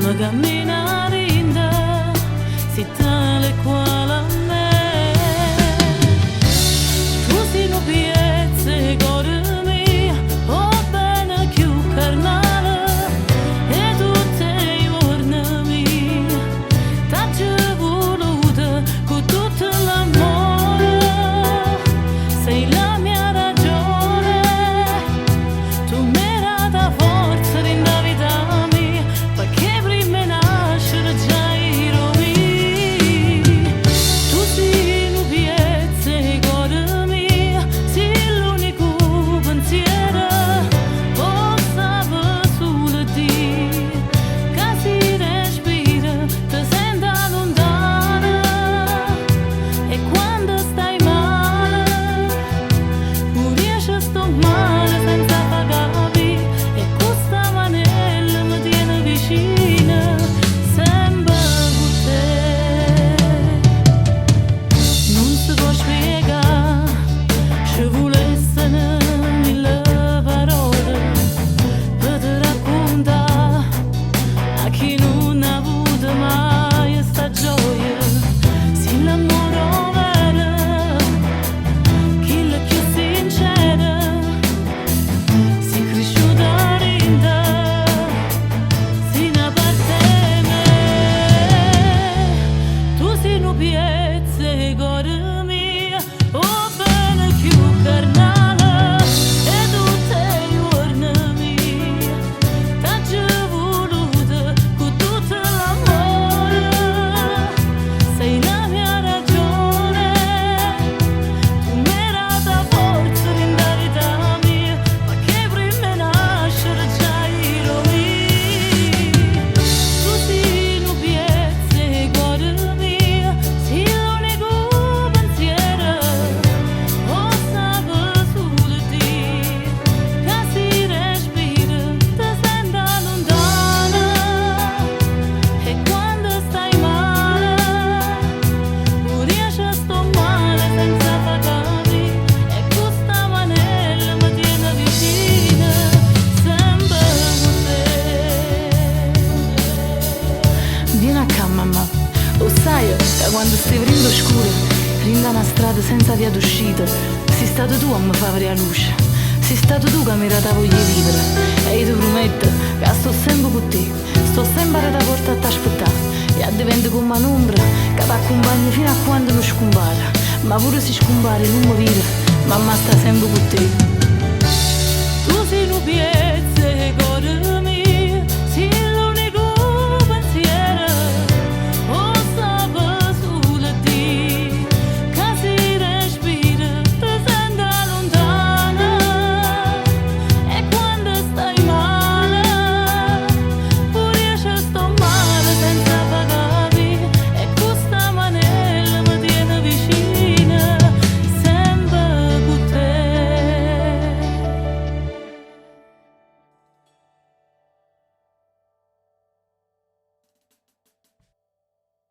ma camminare in te, si tale quale a me. Tu sei un piezze cuore mio, o bene più carnale, e tutti i giorni miei t'ho voluto con tutto l'amore. Sei la mia ragione, tu mi dai la forza della vita mia, perché prima nascere già ero mia. Tu sei un piezze cuore mio, sei l'unico pensiero, possa solo dire che si respira, ti sento lontana, e quando stai male non riesci a sto male senza capire, e questa manella mi tiene vicina sempre con te. Non si può spiegare, ci volessero mille parole per te raccontare a chi non ha avuto mai sta gioia. Sì, l'amore vero, chi è più sincero, si cresciuta in te, si una parte me. Tu sei un piezze cuore mio, o bene più carnale, e tutti i giorni miei t'ho voluto con tutto l'amore. Sei la mia ragione, tu mi dai la forza della vita mia, perché prima nascere già ero mia. Tu sei un piezze cuore mio, sei l'unico pensiero, possa solo dire che si respira, ti sento lontana, e quando stai male non riesci a sto male senza capire, e questa manella mi tiene vicina sempre con te. Vieni a casa, mamma. Lo sai che quando stai venendo scuro, rinda una strada senza via d'uscita, sei stato tu a mi fare la luce. Sei stato tu che mi dà voglia di vivere, e io ti prometto che sto sempre con te, sto sempre alla porta a t'aspettare, e divento come un'ombra che ti accompagna fino a quando non scompare. Ma pure se scompare non mi vira, mamma sta sempre con te. Tu sei un piede